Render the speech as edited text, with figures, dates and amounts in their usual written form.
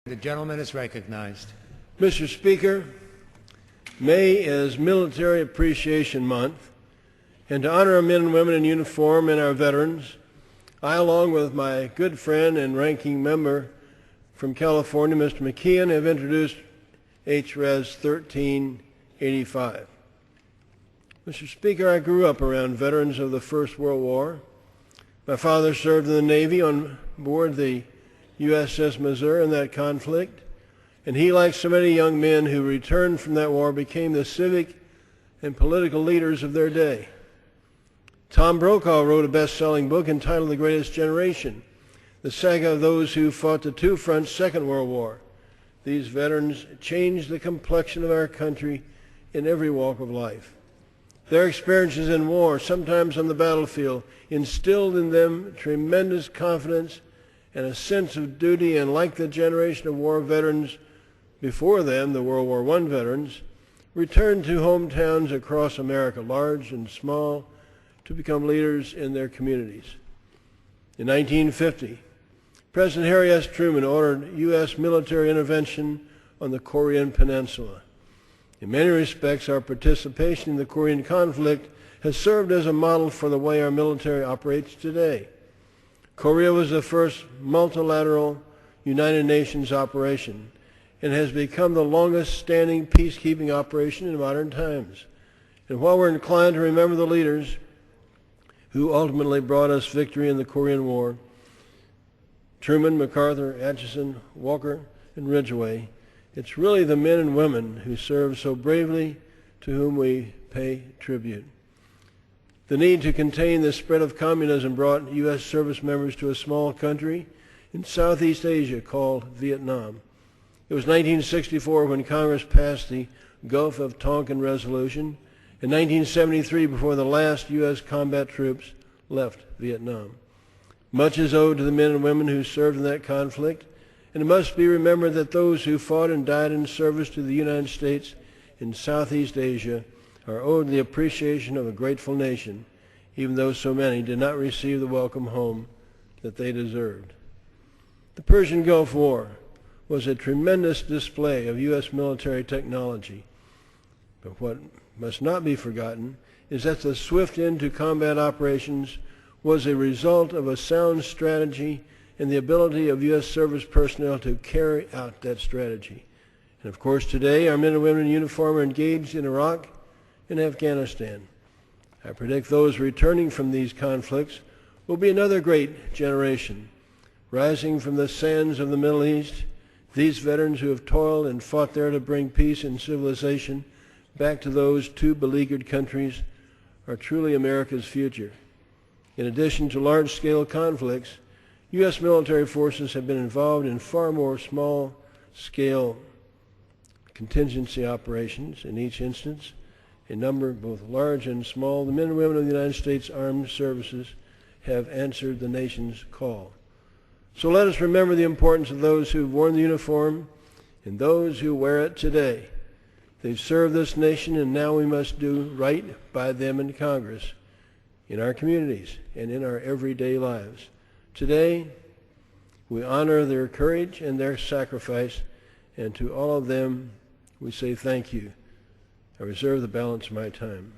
The gentleman is recognized. Mr. Speaker, May is Military Appreciation Month, and to honor our men and women in uniform and our veterans, I, along with my good friend and ranking member from California, Mr. McKeon, have introduced H.Res. 1385. Mr. Speaker, I grew up around veterans of the First World War. My father served in the Navy on board the USS Missouri in that conflict, and he, like so many young men who returned from that war, became the civic and political leaders of their day. Tom Brokaw wrote a best-selling book entitled The Greatest Generation, the saga of those who fought the two-front Second World War. These veterans changed the complexion of our country in every walk of life. Their experiences in war, sometimes on the battlefield, instilled in them tremendous confidence and a sense of duty, and like the generation of war veterans before them, the World War I veterans, returned to hometowns across America, large and small, to become leaders in their communities. In 1950, President Harry S. Truman ordered U.S. military intervention on the Korean Peninsula. In many respects, our participation in the Korean conflict has served as a model for the way our military operates today. Korea was the first multilateral United Nations operation and has become the longest-standing peacekeeping operation in modern times. And while we're inclined to remember the leaders who ultimately brought us victory in the Korean War, Truman, MacArthur, Atchison, Walker, and Ridgway, it's really the men and women who served so bravely to whom we pay tribute. The need to contain the spread of communism brought U.S. service members to a small country in Southeast Asia called Vietnam. It was 1964 when Congress passed the Gulf of Tonkin Resolution, and 1973 before the last U.S. combat troops left Vietnam. Much is owed to the men and women who served in that conflict, and it must be remembered that those who fought and died in service to the United States in Southeast Asia are owed the appreciation of a grateful nation, even though so many did not receive the welcome home that they deserved. The Persian Gulf War was a tremendous display of U.S. military technology. But what must not be forgotten is that the swift end to combat operations was a result of a sound strategy and the ability of U.S. service personnel to carry out that strategy. And of course today our men and women in uniform are engaged in Iraq and Afghanistan. I predict those returning from these conflicts will be another great generation, rising from the sands of the Middle East. These veterans who have toiled and fought there to bring peace and civilization back to those two beleaguered countries are truly America's future. In addition to large-scale conflicts, U.S. military forces have been involved in far more small-scale contingency operations in each instance, a number both large and small. The men and women of the United States Armed Services have answered the nation's call. So let us remember the importance of those who have worn the uniform and those who wear it today. They've served this nation, and now we must do right by them in Congress, in our communities, and in our everyday lives. Today, we honor their courage and their sacrifice, and to all of them, we say thank you. I reserve the balance of my time.